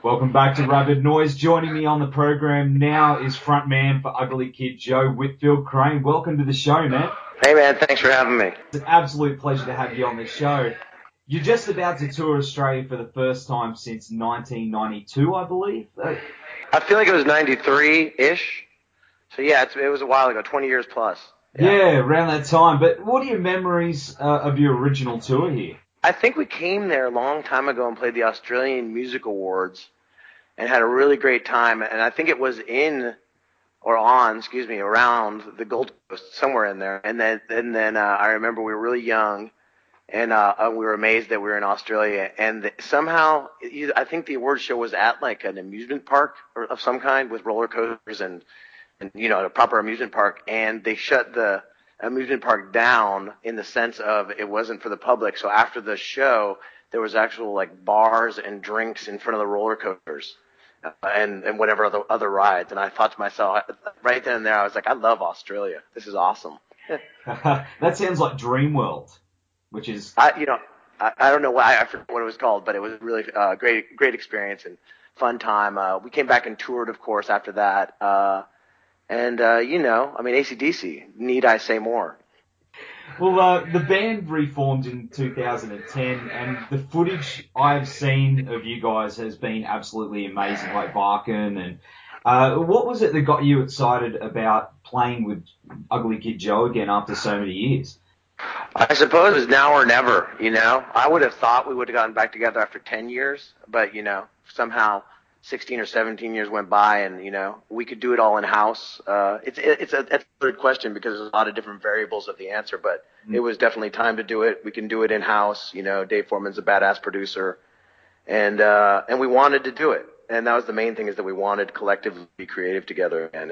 Welcome back to Rabid Noise. Joining me on the program now is frontman for Ugly Kid Joe, Whitfield Crane. Welcome to the show, man. Hey, man. Thanks for having me. It's an absolute pleasure to have you on the show. You're just about to tour Australia for the first time since 1992, I believe. I feel like it was 93-ish. So, yeah, it was a while ago, 20 years plus. Yeah, around that time. But what are your memories of your original tour here? I think we came there a long time ago and played the Australian Music Awards and had a really great time. And I think it was around the Gold Coast, somewhere in there. And then I remember we were really young, and we were amazed that we were in Australia. And somehow, I think the awards show was at like an amusement park of some kind with roller coasters and a proper amusement park. And they shut the amusement park down in the sense of it wasn't for the public. So after the show, there was actual like bars and drinks in front of the roller coasters and whatever other rides. And I thought to myself right then and there, I was like, I love Australia. This is awesome. That sounds like Dream World, which is I don't know why I forget what it was called, but it was really great experience and fun time. We came back and toured, of course, after that. AC/DC, need I say more? Well, the band reformed in 2010, and the footage I've seen of you guys has been absolutely amazing, like Barkin. And what was it that got you excited about playing with Ugly Kid Joe again after so many years? I suppose it was now or never, I would have thought we would have gotten back together after 10 years, but, somehow 16 or 17 years went by, and we could do it all in house. It's a third question because there's a lot of different variables of the answer, but it was definitely time to do it. We can do it in house. Dave Foreman's a badass producer, and we wanted to do it, and that was the main thing, is that we wanted collectively to be creative together, and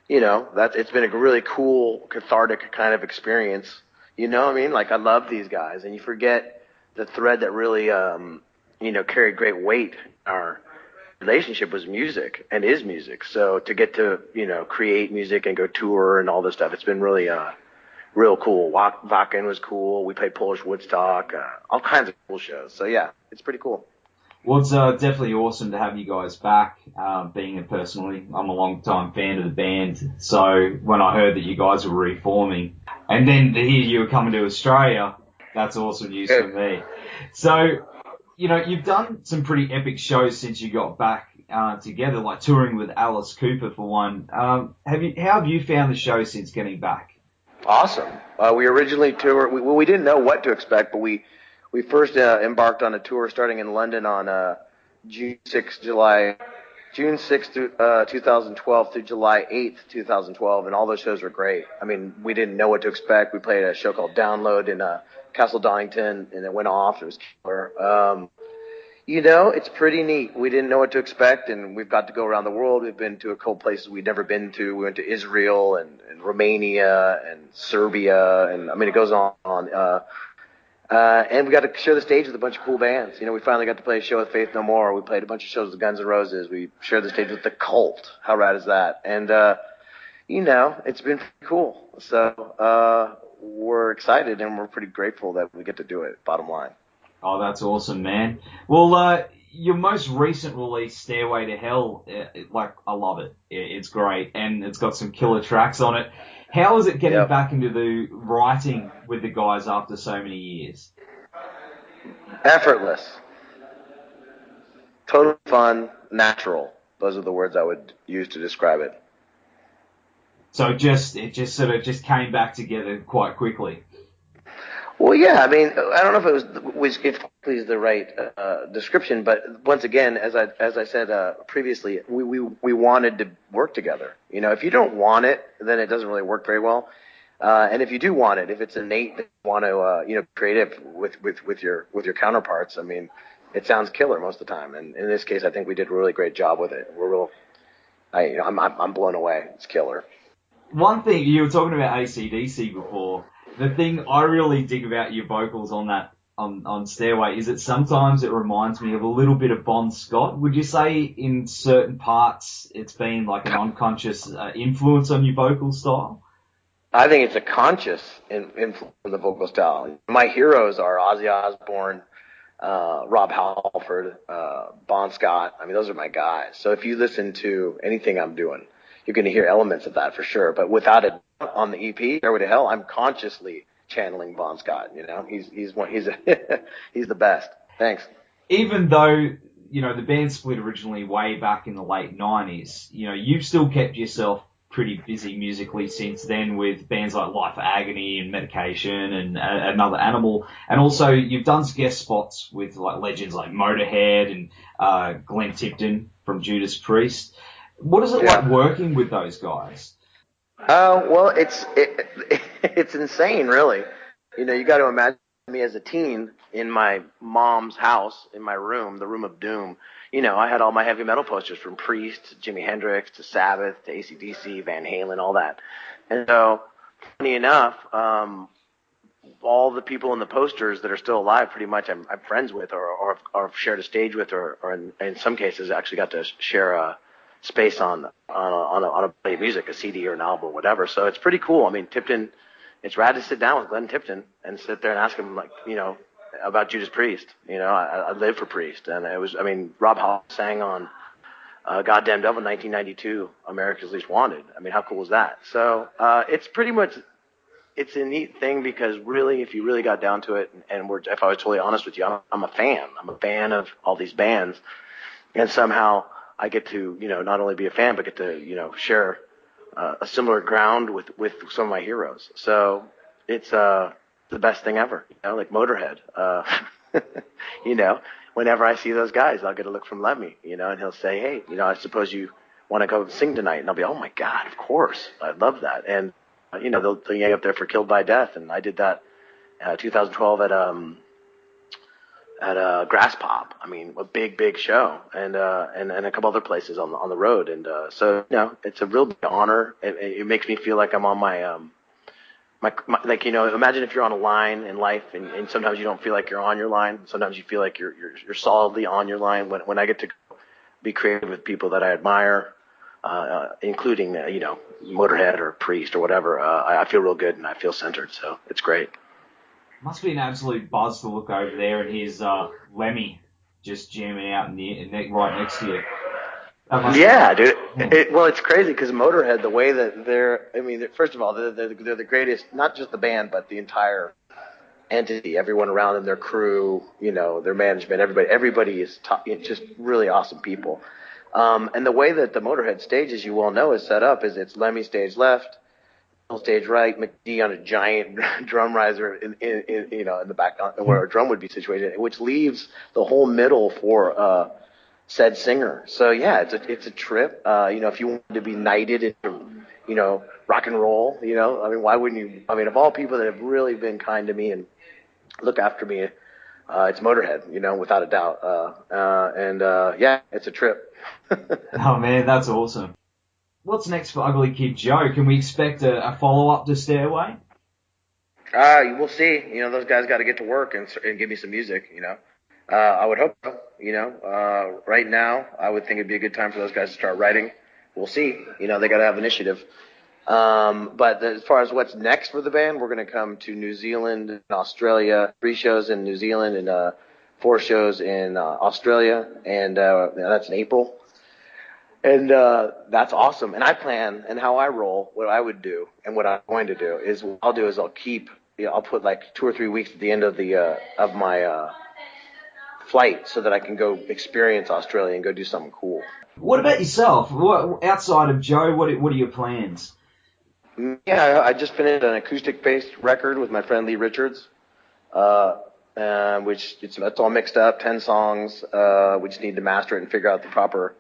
it's been a really cool, cathartic kind of experience. You know what I mean? Like, I love these guys, and you forget the thread that really carried great weight in our relationship was music and is music. So to get to, create music and go tour and all this stuff, it's been really, real cool. Wacken was cool. We played Polish Woodstock, all kinds of cool shows. So yeah, it's pretty cool. Well, it's definitely awesome to have you guys back. Being personally, I'm a long-time fan of the band. So when I heard that you guys were reforming, and then to hear you were coming to Australia, that's awesome news for me. So, you've done some pretty epic shows since you got back together, like touring with Alice Cooper for one. How have you found the show since getting back? Awesome. We originally toured. We didn't know what to expect, but we first embarked on a tour starting in London on June 6th, 2012 through July 8th, 2012, and all those shows were great. I mean, we didn't know what to expect. We played a show called Download in Castle Donington, and it went off. It was killer. It's pretty neat. We didn't know what to expect, and we've got to go around the world. We've been to a couple places we'd never been to. We went to Israel and Romania and Serbia, and it goes on. And we got to share the stage with a bunch of cool bands. We finally got to play a show with Faith No More. We played a bunch of shows with Guns N' Roses. We shared the stage with The Cult. How rad is that? And, it's been cool. So, we're excited and we're pretty grateful that we get to do it, bottom line. Oh, that's awesome, man. Well, your most recent release, Stairway to Hell, I love it. It's great, and it's got some killer tracks on it. How is it getting back into the writing with the guys after so many years? Effortless. Total fun, natural. Those are the words I would use to describe it. So it just came back together quite quickly. Well, yeah. I don't know if it was is the right description, but once again, as I said previously, we wanted to work together. If you don't want it, then it doesn't really work very well. And if you do want it, if it's innate that you want to creative with your counterparts, it sounds killer most of the time. And in this case, I think we did a really great job with it. I'm blown away. It's killer. One thing, you were talking about AC/DC before. The thing I really dig about your vocals on Stairway is that sometimes it reminds me of a little bit of Bon Scott. Would you say in certain parts it's been like an unconscious influence on your vocal style? I think it's a conscious influence on the vocal style. My heroes are Ozzy Osbourne, Rob Halford, Bon Scott. I mean, those are my guys. So if you listen to anything I'm doing, you're going to hear elements of that for sure. But without it on the EP, Stairway to Hell, I'm consciously channeling Bon Scott. You know, he's the best. Thanks. Even though, you know, the band split originally way back in the late 90s, you know, you've still kept yourself pretty busy musically since then with bands like Life Agony and Medication and Another Animal. And also you've done guest spots with like legends like Motorhead and Glenn Tipton from Judas Priest. What is it like working with those guys? Well, it's insane, really. You know, you got to imagine me as a teen in my mom's house, in my room, the Room of Doom. You know, I had all my heavy metal posters from Priest to Jimi Hendrix to Sabbath to AC/DC, Van Halen, all that. And so, funny enough, all the people in the posters that are still alive, pretty much, I'm friends with, or shared a stage with, or in some cases, actually got to share a space on a play of music, a CD or an album or whatever. So it's pretty cool. I mean, Tipton, it's rad to sit down with Glenn Tipton and sit there and ask him, like, you know, about Judas Priest. You know, I lived for Priest, and it was, I mean, Rob Hall sang on Goddamn Devil 1992, America's Least Wanted. I mean, how cool was that? So it's pretty much, it's a neat thing because really, if you really got down to it, and if I was totally honest with you, I'm a fan. I'm a fan of all these bands, and somehow I get to, you know, not only be a fan, but get to, you know, share a similar ground with some of my heroes. So it's the best thing ever, you know, like Motorhead. You know, whenever I see those guys, I'll get a look from Lemmy, you know, and he'll say, hey, you know, I suppose you want to go sing tonight. And I'll be, oh my God, of course. I love that. And, you know, they'll get up there for Killed by Death. And I did that 2012 at Grass Pop. I mean, a big show, and a couple other places on the road. And so, you know, it's a real big honor. It makes me feel like I'm on my like, you know, imagine if you're on a line in life, and sometimes you don't feel like you're on your line. Sometimes you feel like you're solidly on your line. When I get to be creative with people that I admire, including you know, Motorhead or Priest or whatever, I feel real good and I feel centered. So it's great. Must be an absolute buzz to look over there and here's Lemmy just jamming out right next to you. Yeah, dude. Well, it's crazy because Motorhead, the way that first of all, they're the greatest, not just the band, but the entire entity, everyone around them, their crew, you know, their management, everybody is just really awesome people. And the way that the Motorhead stage, as you well know, is set up is it's Lemmy stage left, stage right, McD on a giant drum riser in the back where a drum would be situated, which leaves the whole middle for said singer. So yeah, it's a trip. You know, if you wanted to be knighted into, you know, rock and roll, you know, I mean, why wouldn't you? I mean, of all people that have really been kind to me and look after me, it's Motorhead, you know, without a doubt. Yeah, it's a trip. Oh man, that's awesome. What's next for Ugly Kid Joe? Can we expect a follow-up to Stairway? We'll see. You know, those guys got to get to work and give me some music, you know. I would hope so, you know. Right now, I would think it'd be a good time for those guys to start writing. We'll see. You know, they got to have initiative. But as far as what's next for the band, we're going to come to New Zealand and Australia, 3 shows in New Zealand and 4 shows in Australia, and that's in April. And that's awesome. And I plan, and how I roll, what I would do, and what I'm going to do is, what I'll do is I'll put like 2 or 3 weeks at the end of my flight so that I can go experience Australia and go do something cool. What about yourself? Outside of Joe, what are your plans? Yeah, I just finished an acoustic-based record with my friend Lee Richards, which it's all mixed up, 10 songs. We just need to master it and figure out the proper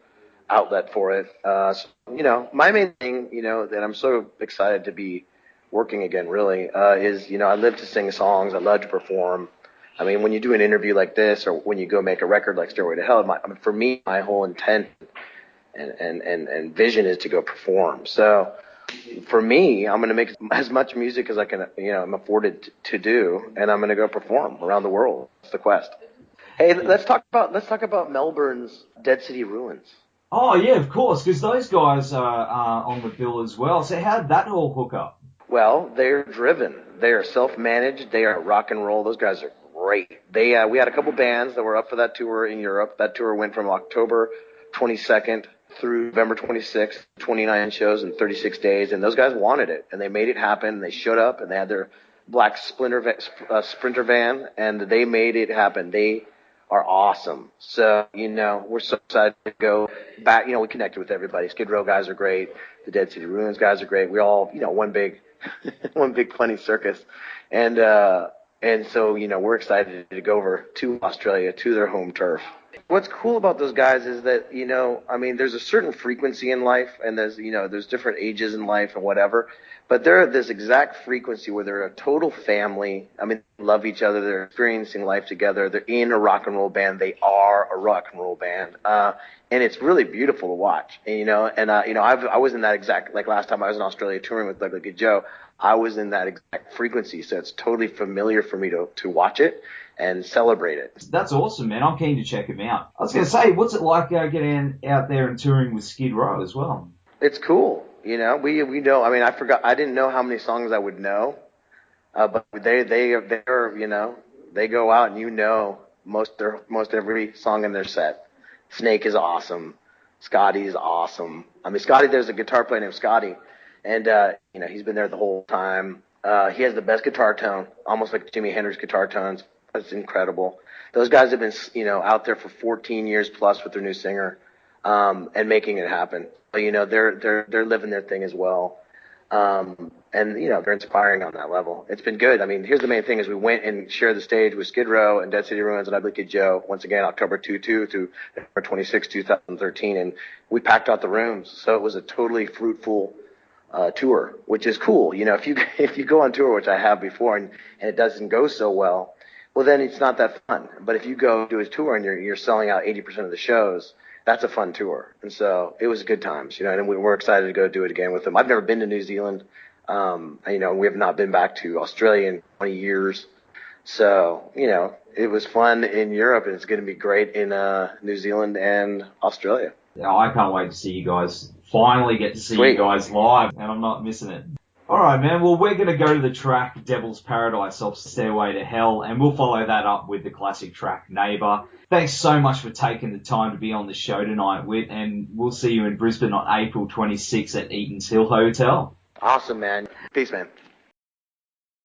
outlet for it. So, you know, my main thing, you know, that I'm so excited to be working again, really, is, you know, I live to sing songs. I love to perform. I mean, when you do an interview like this, or when you go make a record like Stairway to Hell, for me, my whole intent and vision is to go perform. So for me, I'm going to make as much music as I can, you know, I'm afforded to do, and I'm going to go perform around the world. That's the quest. Hey, let's talk about Melbourne's Dead City Ruins. Oh yeah, of course, because those guys are on the bill as well. So how did that all hook up? Well, they're driven. They are self-managed. They are rock and roll. Those guys are great. We had a couple bands that were up for that tour in Europe. That tour went from October 22nd through November 26th, 29 shows in 36 days, and those guys wanted it, and they made it happen. They showed up, and they had their black Sprinter van, and they made it happen. They are awesome. So, we're so excited to go back. We connected with everybody. Skid Row guys are great. The Dead City Ruins guys are great. We all, one big funny circus. And so, we're excited to go over to Australia, to their home turf. What's cool about those guys is that, there's a certain frequency in life, and there's different ages in life and whatever, but they're at this exact frequency where they're a total family. They love each other. They're experiencing life together. They're in a rock and roll band. They are a rock and roll band. And it's really beautiful to watch. And, I was in that exact, like last time I was in Australia touring with Ugly Kid Joe, I was in that exact frequency. So it's totally familiar for me to watch it and celebrate it. That's awesome, man. I'm keen to check him out. I was going to say, what's it like getting out there and touring with Skid Row as well? It's cool. We know, I didn't know how many songs I would know. But they're, they go out and most every song in their set. Snake is awesome. Scotty's awesome. Scotty, there's a guitar player named Scotty, and he's been there the whole time. He has the best guitar tone, almost like Jimi Hendrix guitar tones. That's incredible. Those guys have been, out there for 14 years plus with their new singer, and making it happen. But, they're living their thing as well. And they're inspiring on that level. It's been good. Here's the main thing is we went and shared the stage with Skid Row and Dead City Ruins and Ugly Kid Joe, once again, October 2 through November 26, 2013. And we packed out the rooms. So it was a totally fruitful, tour, which is cool. If you go on tour, which I have before, and it doesn't go so well, then it's not that fun. But if you go do a tour and you're selling out 80% of the shows, that's a fun tour. And so it was good times, and we're excited to go do it again with them. I've never been to New Zealand. We have not been back to Australia in 20 years. So, it was fun in Europe, and it's going to be great in New Zealand and Australia. Yeah, I can't wait to see you guys. Finally get to see you guys live, and I'm not missing it. All right, man. Well, we're going to go to the track Devil's Paradise off Stairway to Hell, and we'll follow that up with the classic track Neighbour. Thanks so much for taking the time to be on the show tonight, Whit, and we'll see you in Brisbane on April 26th at Eaton's Hill Hotel. Awesome, man. Peace, man.